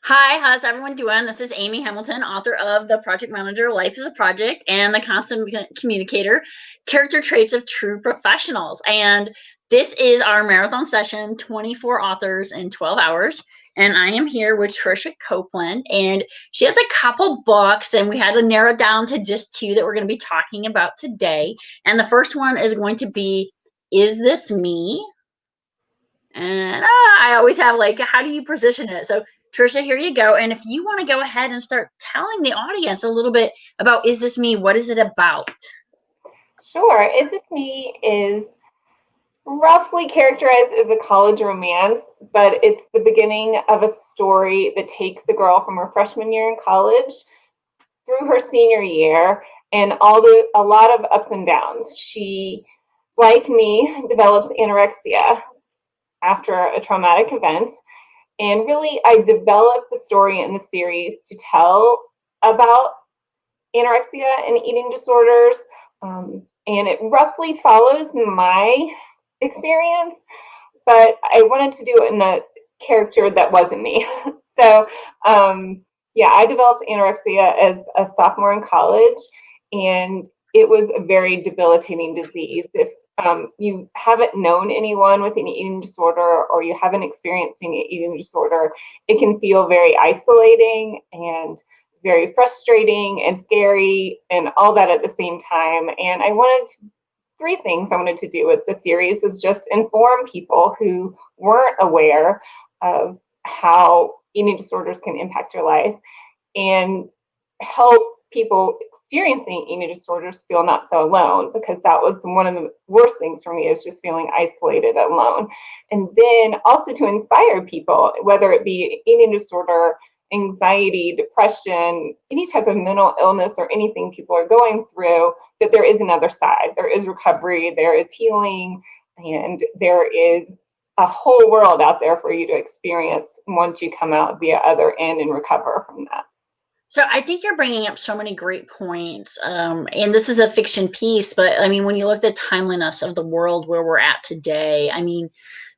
Hi, how's everyone doing? This is Amy Hamilton, author of The Project Manager, Life is a Project, and The Constant Communicator, Character Traits of True Professionals. And this is our marathon session, 24 authors in 12 hours. And I am here with Tricia Copeland, and she has a couple books, and we had to narrow it down to just two that we're going to be talking about today. And the first one is going to be, Is This Me? And I always have like, how do you position it? So, Tricia, here you go. And if you want to go ahead and start telling the audience a little bit about Is This Me? What is it about? Sure. Is This Me is roughly characterized as a college romance, but it's the beginning of a story that takes a girl from her freshman year in college through her senior year and a lot of ups and downs. She, like me, develops anorexia after a traumatic event. And really, I developed the story in the series to tell about anorexia and eating disorders. And it roughly follows my experience, but I wanted to do it in a character that wasn't me. So, yeah, I developed anorexia as a sophomore in college, and it was a very debilitating disease. If you haven't known anyone with an eating disorder or you haven't experienced an eating disorder, it can feel very isolating and very frustrating and scary and all that at the same time. And three things I wanted to do with the series was just inform people who weren't aware of how eating disorders can impact your life and help people experiencing eating disorders feel not so alone, because that was one of the worst things for me, is just feeling isolated, alone. And then also to inspire people, whether it be eating disorder, anxiety, depression, any type of mental illness or anything people are going through, that there is another side. There is recovery, there is healing, and there is a whole world out there for you to experience once you come out the other end and recover from that. So I think you're bringing up so many great points. And this is a fiction piece, but I mean, when you look at the timeliness of the world where we're at today, I mean,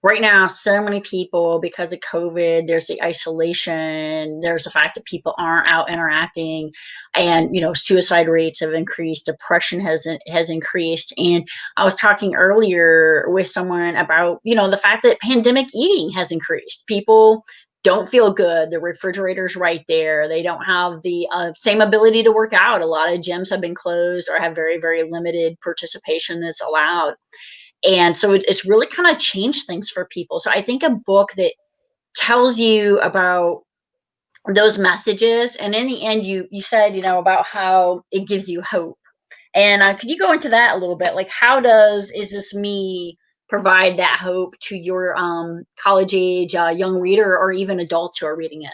right now, so many people, because of COVID, there's the isolation, there's the fact that people aren't out interacting, and suicide rates have increased, depression has increased. And I was talking earlier with someone about the fact that pandemic eating has increased. People don't feel good. The refrigerator's right there. They don't have the same ability to work out. A lot of gyms have been closed or have very, very limited participation that's allowed. And so it's really kind of changed things for people. So I think a book that tells you about those messages, and in the end, you said about how it gives you hope. And could you go into that a little bit? Like, how does Is This Me provide that hope to your college age young reader, or even adults who are reading it?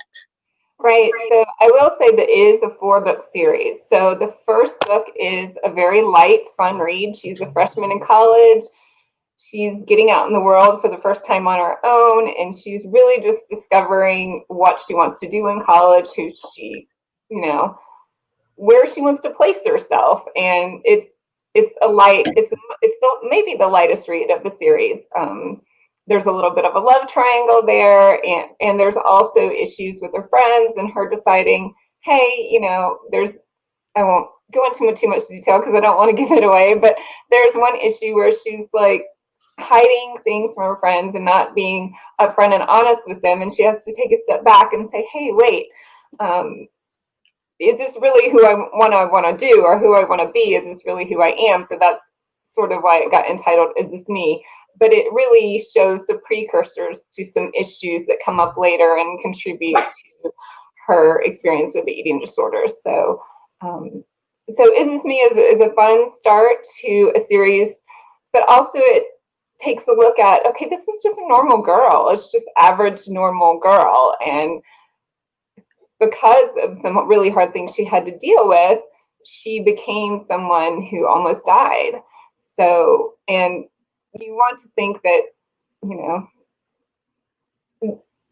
Right. So I will say that it is a 4-book series. So the first book is a very light, fun read. She's a freshman in college. She's getting out in the world for the first time on her own, and she's really just discovering what she wants to do in college, who she, where she wants to place herself. And it's a light. Maybe the lightest read of the series. There's a little bit of a love triangle there, and there's also issues with her friends and her deciding, hey, I won't go into too much detail because I don't want to give it away, but there's one issue where she's like hiding things from her friends and not being upfront and honest with them, and she has to take a step back and say, hey, wait, is this really who I want to do, or who I want to be? Is this really who I am? So that's sort of why it got entitled Is This Me? But it really shows the precursors to some issues that come up later and contribute to her experience with the eating disorders. So Is This Me is a fun start to a series, but also it takes a look at, okay, this is just a normal girl. It's just average normal girl. And because of some really hard things she had to deal with, she became someone who almost died. So, and you want to think that,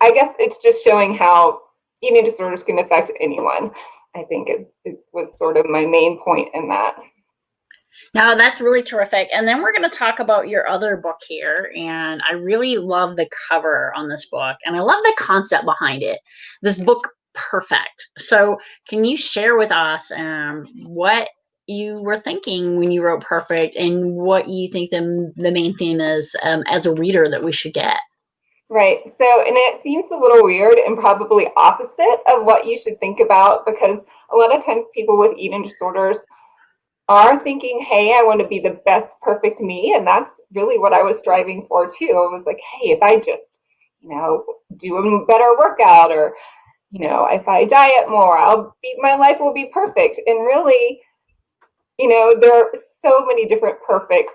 I guess it's just showing how eating disorders can affect anyone, I think was sort of my main point in that. Now that's really terrific. And then we're going to talk about your other book here. And I really love the cover on this book, and I love the concept behind it. This book, Perfect. So, can you share with us what you were thinking when you wrote Perfect, and what you think the main theme is as a reader that we should get? Right. So, and it seems a little weird and probably opposite of what you should think about, because a lot of times people with eating disorders are thinking, hey, I want to be the best perfect me. And that's really what I was striving for too. I was like, hey, if I just, do a better workout, or, if I diet more, my life will be perfect. And really, there are so many different perfects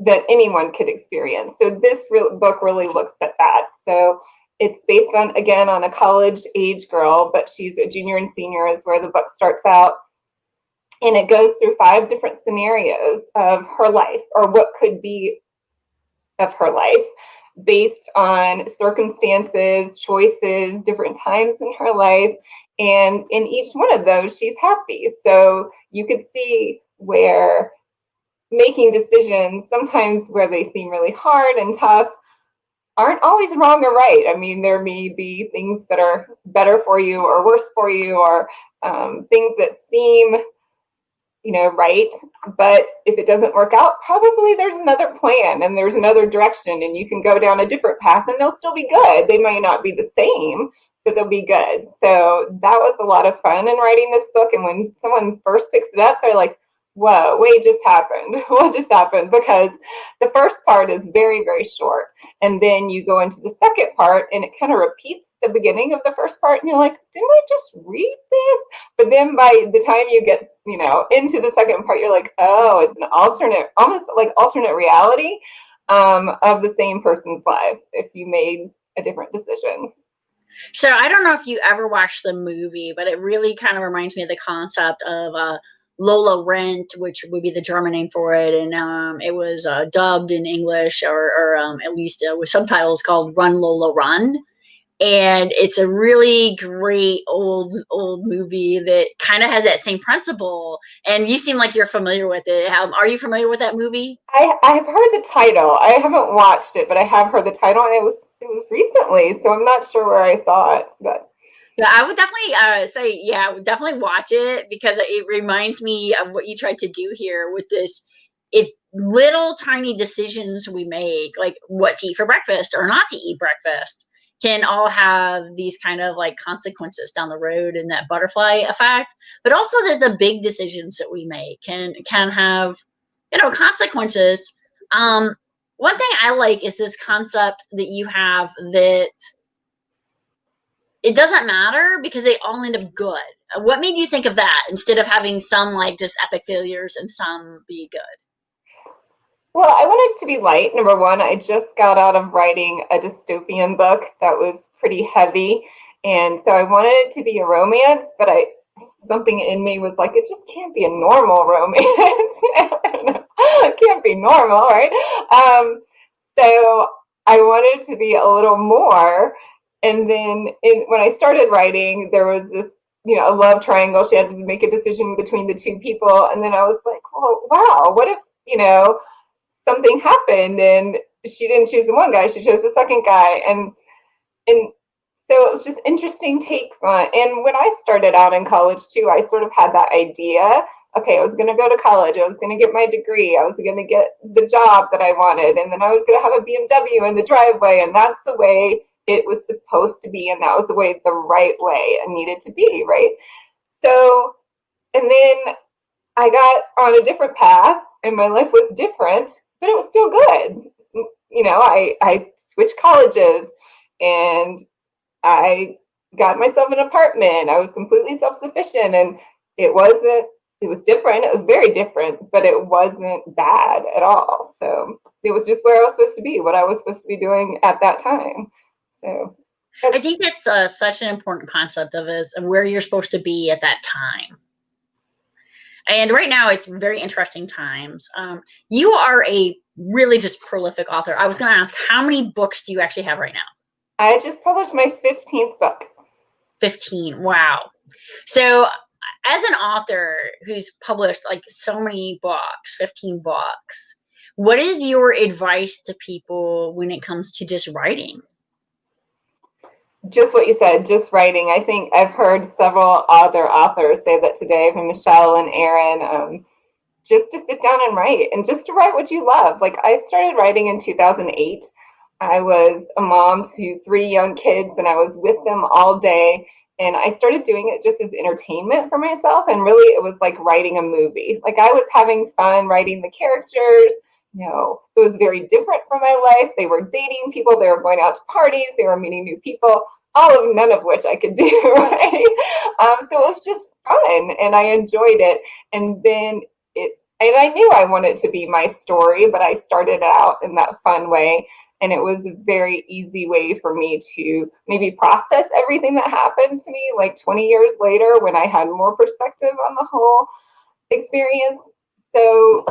that anyone could experience. So this book really looks at that. So it's based on, again, on a college age girl, but she's a junior and senior is where the book starts out. And it goes through 5 different scenarios of her life, or what could be of her life, based on circumstances, choices, different times in her life. And in each one of those, she's happy. So you could see where making decisions, sometimes where they seem really hard and tough, aren't always wrong or right. I mean, there may be things that are better for you or worse for you, or things that seem right. But if it doesn't work out, probably there's another plan and there's another direction, and you can go down a different path and they'll still be good. They might not be the same, but they'll be good. So that was a lot of fun in writing this book. And when someone first picks it up, they're like, whoa, wait, just happened. What just happened? Because the first part is very, very short. And then you go into the second part and it kind of repeats the beginning of the first part. And you're like, didn't I just read this? But then by the time you get, into the second part, you're like, oh, it's an alternate, almost like alternate reality of the same person's life if you made a different decision. So I don't know if you ever watched the movie, but it really kind of reminds me of the concept of Lola Rent, which would be the German name for it, and it was dubbed in English, or at least with subtitles, called Run Lola Run. And it's a really great old movie that kind of has that same principle. And you seem like you're familiar with it. Are you familiar with that movie? I have heard the title. I haven't watched it, but I have heard the title, and it was recently, so I'm not sure where I saw it. But Yeah, I would definitely say, yeah, I would definitely watch it, because it reminds me of what you tried to do here with this. If little tiny decisions we make, like what to eat for breakfast or not to eat breakfast, can all have these kind of like consequences down the road, and that butterfly effect. But also that the big decisions that we make can have, consequences. One thing I like is this concept that you have, that it doesn't matter because they all end up good. What made you think of that, instead of having some like just epic failures and some be good? well, I wanted it to be light. Number one, I just got out of writing a dystopian book that was pretty heavy, and so I wanted it to be a romance, but I something in me was like, it just can't be a normal romance. I don't know. It can't be normal, right? So I wanted to be a little more. And then when I started writing, there was this, a love triangle. She had to make a decision between the 2 people. And then I was like, well, wow, what if, something happened and she didn't choose the one guy, she chose the second guy. And so it was just interesting takes on it. And when I started out in college too, I sort of had that idea. Okay, I was going to go to college. I was going to get my degree. I was going to get the job that I wanted. And then I was going to have a BMW in the driveway. And that's the way it was supposed to be. And that was the right way it needed to be, right? So, and then I got on a different path and my life was different, but it was still good. I switched colleges, and I got myself an apartment. I was completely self-sufficient, and it wasn't, it was different. It was very different, but it wasn't bad at all. So it was just where I was supposed to be, what I was supposed to be doing at that time. So I that's think that's such an important concept of is where you're supposed to be at that time. And right now, it's very interesting times. You are a really just prolific author. I was going to ask, how many books do you actually have right now? I just published my 15th book. 15. Wow. So as an author who's published like so many books, 15 books, what is your advice to people when it comes to just writing? Just what you said, just writing. I think I've heard several other authors say that today, from Michelle and Aaron, just to sit down and write, and just to write what you love. Like, I started writing in 2008. I was a mom to 3 young kids, and I was with them all day. And I started doing it just as entertainment for myself. And really, it was like writing a movie. Like, I was having fun writing the characters. It was very different from my life. They were dating people, they were going out to parties, they were meeting new people, none of which I could do, right? So it was just fun, and I enjoyed it. And then and I knew I wanted it to be my story, but I started out in that fun way. And it was a very easy way for me to maybe process everything that happened to me like 20 years later, when I had more perspective on the whole experience. So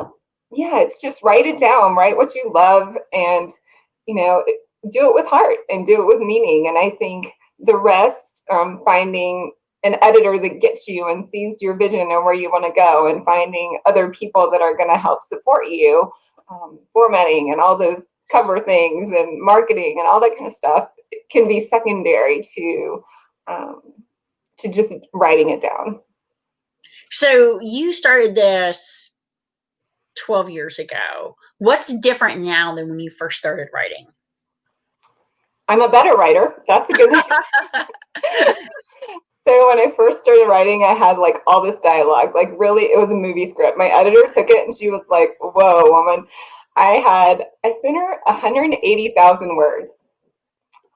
yeah, it's just write it down, write what you love, and you know, do it with heart and do it with meaning. And I think the rest, finding an editor that gets you and sees your vision and where you want to go, and finding other people that are going to help support you, formatting and all those cover things and marketing and all that kind of stuff, can be secondary to just writing it down. So you started this 12 years ago. What's different now than when you first started writing? I'm a better writer. That's a good thing. So when I first started writing, I had like all this dialogue. Like, really, it was a movie script. My editor took it and she was like, "Whoa, woman." I sent her 180,000 words.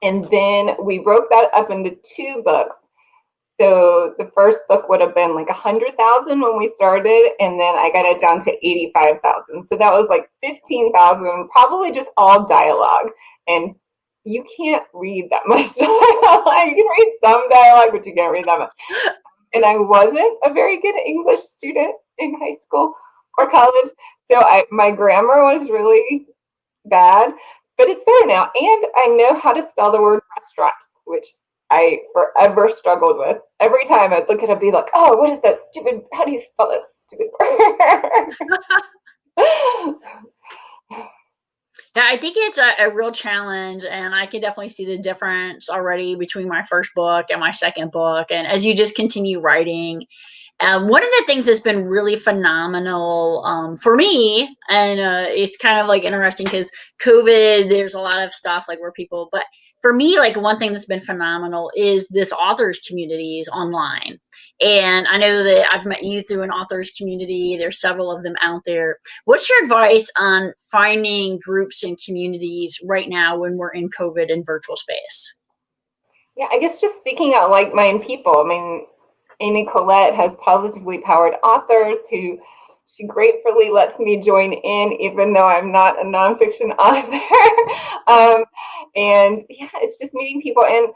And then we broke that up into 2 books. So the first book would have been like 100,000 when we started, and then I got it down to 85,000. So that was like 15,000, probably just all dialogue. And you can't read that much dialogue. You can read some dialogue, but you can't read that much. And I wasn't a very good English student in high school or college, so my grammar was really bad, but it's better now. And I know how to spell the word restaurant, which I forever struggled with. Every time I'd look at it and be like, "Oh, what is that stupid, how do you spell that stupid word?" Yeah, I think it's a real challenge, and I can definitely see the difference already between my first book and my second book. And as you just continue writing, one of the things that's been really phenomenal for me, and it's kind of like interesting because COVID, there's a lot of stuff like where people, but for me, like one thing that's been phenomenal is this authors communities online. And I know that I've met you through an authors community. There's several of them out there. What's your advice on finding groups and communities right now when we're in COVID and virtual space? Yeah, I guess just seeking out like-minded people. I mean, Amy Collette has Positively Powered Authors, who she gratefully lets me join in, even though I'm not a nonfiction author. And yeah, it's just meeting people. And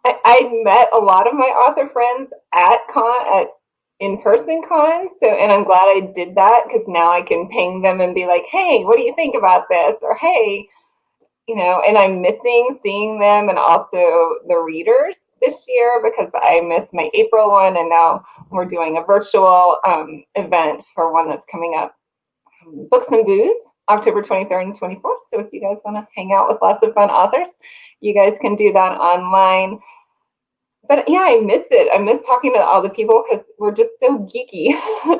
I met a lot of my author friends at in-person cons. So, and I'm glad I did that, because now I can ping them and be like, "Hey, what do you think about this?" Or, "Hey," and I'm missing seeing them, and also the readers this year, because I missed my April one, and now we're doing a virtual event for one that's coming up, Books and Booze, October 23rd and 24th. So if you guys want to hang out with lots of fun authors, you guys can do that online. But yeah, I miss it. I miss talking to all the people, because we're just so geeky.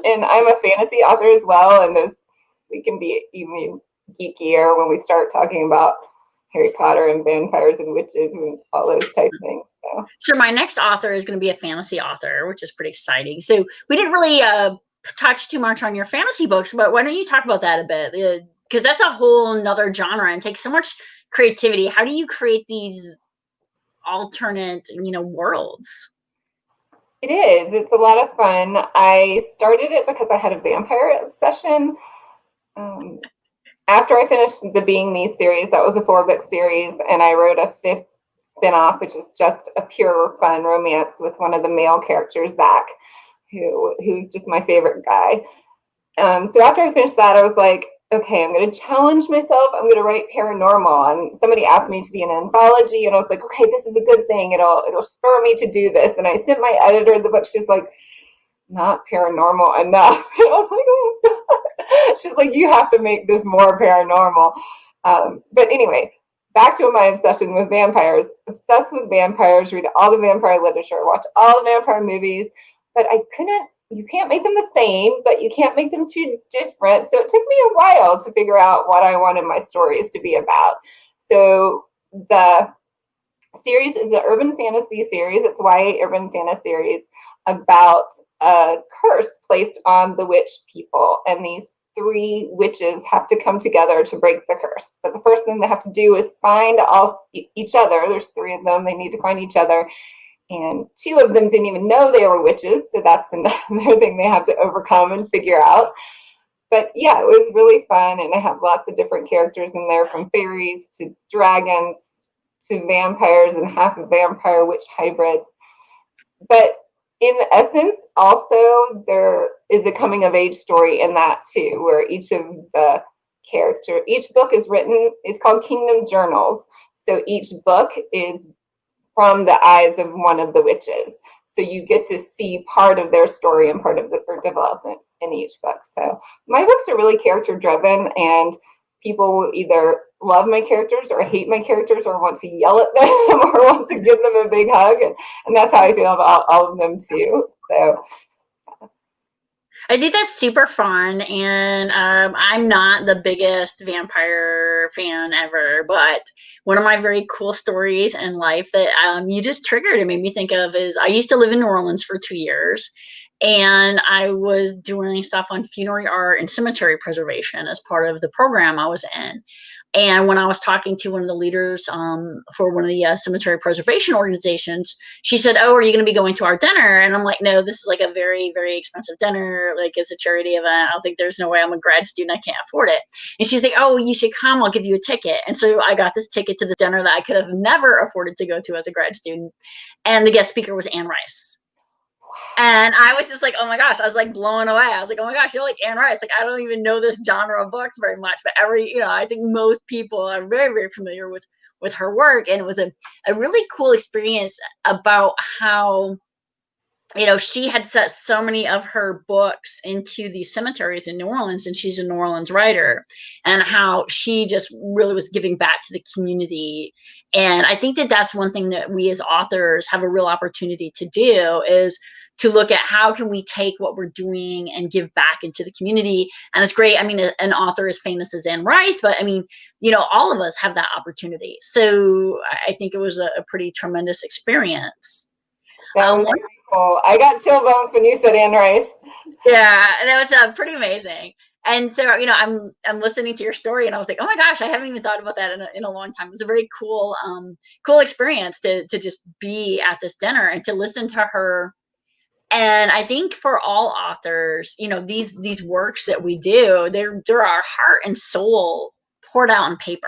And I'm a fantasy author as well, and we can be even geekier when we start talking about Harry Potter and vampires and witches and all those type of things. So my next author is going to be a fantasy author, which is pretty exciting. So we didn't really touch too much on your fantasy books, but why don't you talk about that a bit? Because that's a whole nother genre and takes so much creativity. How do you create these alternate, worlds? It is. It's a lot of fun. I started it because I had a vampire obsession. After I finished the Being Me series, that was a 4-book series, and I wrote a 5th spin-off, which is just a pure fun romance with one of the male characters, Zach, who's just my favorite guy. So after I finished that, I was like, okay, I'm going to challenge myself. I'm going to write paranormal. And somebody asked me to be an anthology, and I was like, okay, this is a good thing. It'll spur me to do this. And I sent my editor the book. She's like, not paranormal enough. And I was like, oh. She's like, you have to make this more paranormal. But anyway, back to my obsession with vampires. Obsessed with vampires, read all the vampire literature, watch all the vampire movies, but I couldn't. You can't make them the same, but you can't make them too different. So it took me a while to figure out what I wanted my stories to be about. So the series is an urban fantasy series. It's YA urban fantasy series about a curse placed on the witch people, and these three witches have to come together to break the curse. But the first thing they have to do is find each other. There's three of them. They need to find each other, and two of them didn't even know they were witches. So that's another thing they have to overcome and figure out. But yeah, it was really fun, and I have lots of different characters in there, from fairies to dragons to vampires and half a vampire witch hybrids. But in essence, also there is a coming of age story in that too, where each book is called Kingdom Journals. So each book is from the eyes of one of the witches. So you get to see part of their story and part of their development in each book. So my books are really character driven, and people will either love my characters or hate my characters or want to yell at them or want to give them a big hug. And that's how I feel about all of them too. So I think that's super fun, and I'm not the biggest vampire fan ever, but one of my very cool stories in life that you just triggered and made me think of is I used to live in New Orleans for 2 years, and I was doing stuff on funerary art and cemetery preservation as part of the program I was in. And when I was talking to one of the leaders for one of the cemetery preservation organizations, she said, "Oh, are you going to be going to our dinner?" And I'm like, "No, this is like a very, very expensive dinner. Like it's a charity event. I was like, there's no way. I'm a grad student. I can't afford it." And she's like, "Oh, you should come. I'll give you a ticket." And so I got this ticket to the dinner that I could have never afforded to go to as a grad student. And the guest speaker was Anne Rice. And I was just like, oh my gosh, I was like blown away. I was like, oh my gosh, you're like Anne Rice. Like, I don't even know this genre of books very much, but I think most people are very, very familiar with her work. And it was a really cool experience about how, she had set so many of her books into these cemeteries in New Orleans, and she's a New Orleans writer, and how she just really was giving back to the community. And I think that that's one thing that we as authors have a real opportunity to do, is to look at how can we take what we're doing and give back into the community. And it's great. I mean, an author as famous as Anne Rice, but I mean, all of us have that opportunity. So I think it was a pretty tremendous experience. that was really cool. I got chill bumps when you said Anne Rice. Yeah, and it was pretty amazing. And so, I'm listening to your story, and I was like, oh my gosh, I haven't even thought about that in a long time. It was a very cool experience to just be at this dinner and to listen to her. And I think for all authors, these works that we do, they're our heart and soul poured out on paper.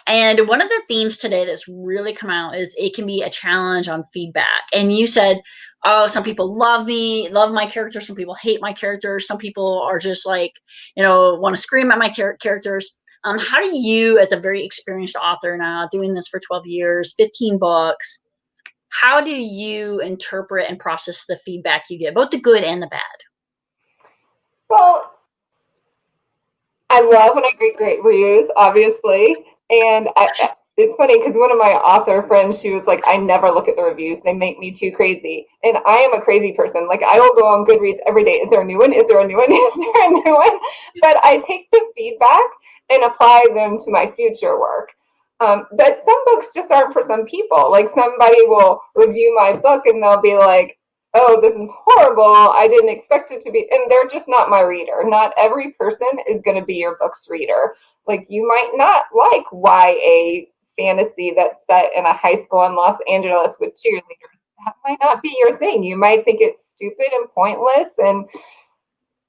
And one of the themes today that's really come out is it can be a challenge on feedback. And you said, oh, some people love my characters. Some people hate my characters. Some people are just like, want to scream at my characters. How do you, as a very experienced author now, doing this for 12 years, 15 books, how do you interpret and process the feedback you get, both the good and the bad? Well, I love when I get great reviews, obviously. And it's funny because one of my author friends, she was like, I never look at the reviews. They make me too crazy. And I am a crazy person. Like, I will go on Goodreads every day. Is there a new one? Is there a new one? Is there a new one? But I take the feedback and apply them to my future work. But some books just aren't for some people. Like, somebody will review my book and they'll be like, oh, this is horrible. I didn't expect it to be. And they're just not my reader. Not every person is going to be your book's reader. Like, you might not like YA fantasy that's set in a high school in Los Angeles with cheerleaders. That might not be your thing. You might think it's stupid and pointless. And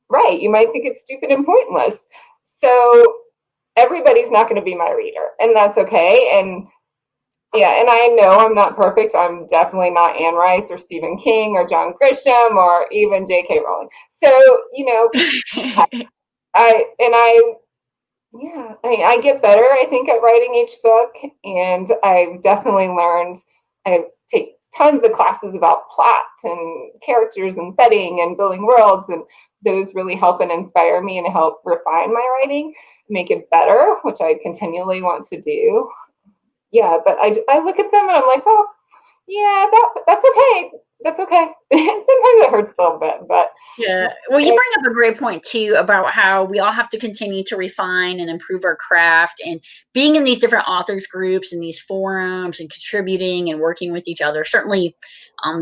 right, you might think it's stupid and pointless. So everybody's not going to be my reader, and that's okay. And yeah, and I know I'm not perfect. I'm definitely not Anne Rice or Stephen King or John Grisham or even J.K. Rowling. So, I get better, I think, at writing each book, and I've definitely learned. I take tons of classes about plot and characters and setting and building worlds, and those really help and inspire me and help refine my writing, make it better, which I continually want to do. Yeah, but I look at them and I'm like, oh, yeah, that's okay. That's okay. Sometimes it hurts a little bit, but Yeah. Well, you bring up a great point too about how we all have to continue to refine and improve our craft, and being in these different authors groups and these forums and contributing and working with each other certainly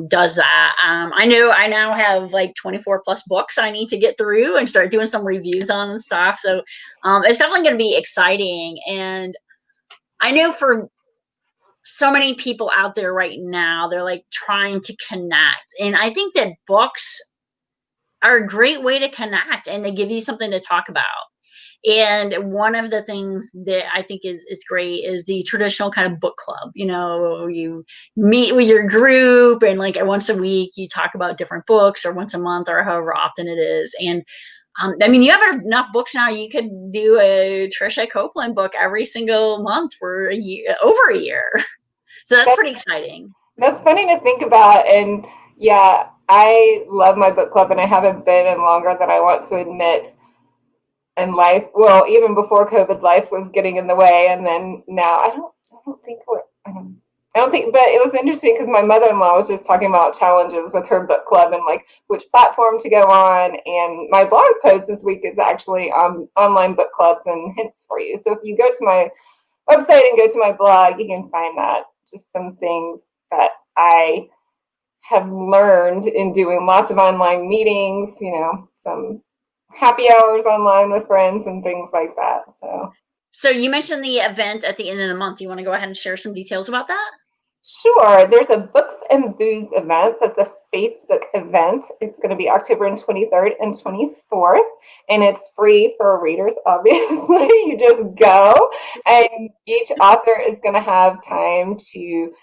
does that. I know I now have like 24 plus books I need to get through and start doing some reviews on and stuff. So it's definitely going to be exciting. And I know for so many people out there right now, they're like trying to connect. And I think that books are a great way to connect, and they give you something to talk about. And one of the things that I think is great is the traditional kind of book club. You know, you meet with your group and like once a week you talk about different books, or once a month, or however often it is. And I mean, you have enough books now. You could do a Tricia Copeland book every single month for a year, over a year. So that's pretty exciting. that's funny to think about. And yeah, I love my book club, and I haven't been in longer than I want to admit. And life, well, even before COVID, life was getting in the way, and then now I don't think. But it was interesting because my mother-in-law was just talking about challenges with her book club and like which platform to go on. And my blog post this week is actually online book clubs and hints for you. So if you go to my website and go to my blog, you can find that. Just some things that I have learned in doing lots of online meetings, some happy hours online with friends and things like that. So you mentioned the event at the end of the month. You want to go ahead and share some details about that? Sure, there's a Books and Booze event. That's a Facebook event. It's going to be October 23rd and 24th, and it's free for readers, obviously. You just go, and each author is going to have time to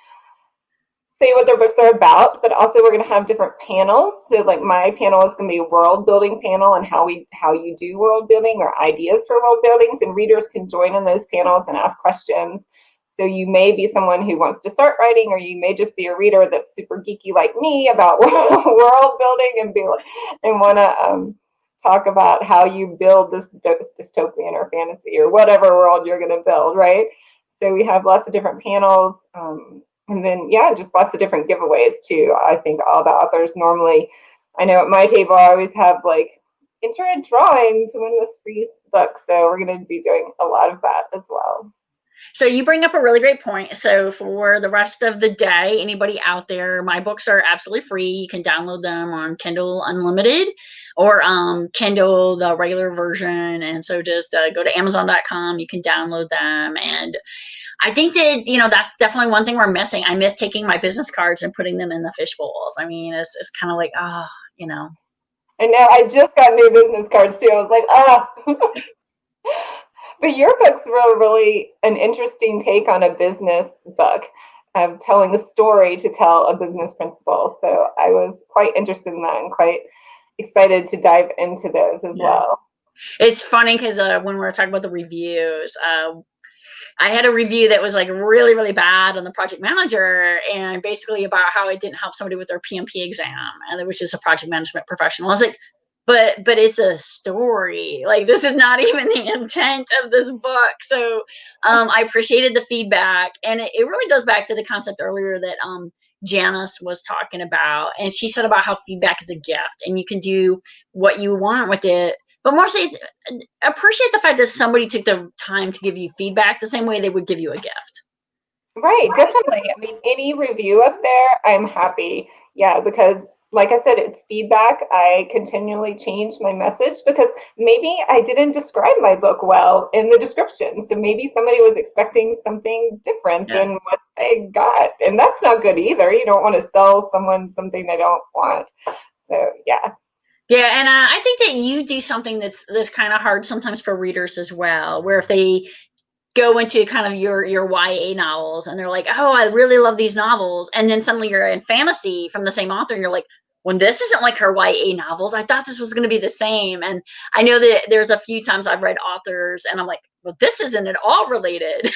say what their books are about, but also we're going to have different panels. So like my panel is going to be a world building panel on how you do world building or ideas for world buildings, and readers can join in those panels and ask questions. So you may be someone who wants to start writing, or you may just be a reader that's super geeky like me about world building and want to talk about how you build this dystopian or fantasy or whatever world you're going to build, right? So we have lots of different panels. And then, yeah, just lots of different giveaways too. I think all the authors normally, I know at my table, I always have like enter a drawing to win this free book. So we're going to be doing a lot of that as well. So you bring up a really great point. So for the rest of the day, anybody out there, my books are absolutely free. You can download them on Kindle Unlimited or Kindle, the regular version. And so just go to Amazon.com. You can download them. And I think that, that's definitely one thing we're missing. I miss taking my business cards and putting them in the fish bowls. I mean, it's kind of like, And now I just got new business cards too. I was like, But your books were really an interesting take on a business book, telling a story to tell a business principle. So I was quite interested in that and quite excited to dive into those as well. It's funny because when we were talking about the reviews, I had a review that was like really, really bad on the project manager, and basically about how it didn't help somebody with their PMP exam, and which is a project management professional. I was like, but it's a story. Like, this is not even the intent of this book. So I appreciated the feedback, and it really goes back to the concept earlier that Janice was talking about, and she said about how feedback is a gift, and you can do what you want with it. But mostly appreciate the fact that somebody took the time to give you feedback the same way they would give you a gift. Right, definitely. I mean, any review up there, I'm happy. Yeah, because like I said, it's feedback. I continually change my message because maybe I didn't describe my book well in the description. So maybe somebody was expecting something different than what they got. And that's not good either. You don't want to sell someone something they don't want. So, yeah. Yeah, and I think that you do something that's kind of hard sometimes for readers as well, where if they go into kind of your YA novels and they're like, oh, I really love these novels, and then suddenly you're in fantasy from the same author and you're like, when this isn't like her YA novels, I thought this was going to be the same. And I know that there's a few times I've read authors and I'm like, well, this isn't at all related.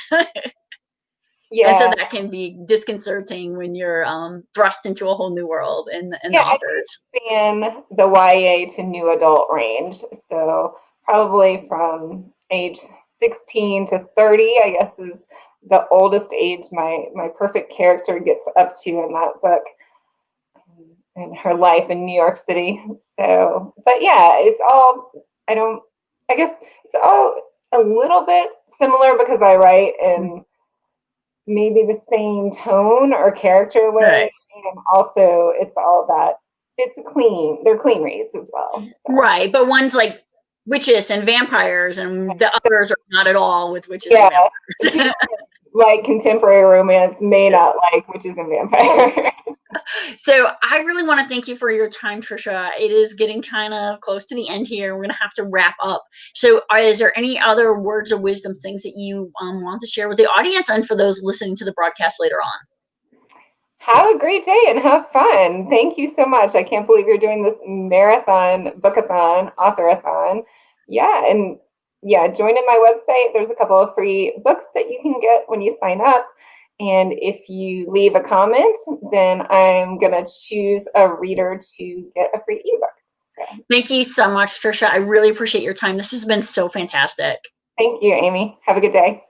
And so Yeah. that can be disconcerting when you're thrust into a whole new world in the Yeah, I do authors. span the YA to new adult range. So probably from age 16 to 30, I guess, is the oldest age my perfect character gets up to in that book, and her life in New York City. So, but yeah, it's all, I don't, I guess it's all a little bit similar because I write in maybe the same tone or character way. Right. And also, it's all that, it's clean, they're clean reads as well. So, Right. But one's like witches and vampires, and the so others are not at all with witches and yeah, vampires. people like contemporary romance may not like witches and vampires. So I really want to thank you for your time, Tricia. It is getting kind of close to the end here. We're going to have to wrap up. So is there any other words of wisdom, things that you want to share with the audience and for those listening to the broadcast later on? Have a great day and have fun. Thank you so much. I can't believe you're doing this marathon, bookathon, authorathon. Yeah, and yeah, join in my website. There's a couple of free books that you can get when you sign up. And if you leave a comment, then I'm going to choose a reader to get a free ebook. So, Thank you so much, Tricia. I really appreciate your time. This has been so fantastic. thank you, Amy. Have a good day.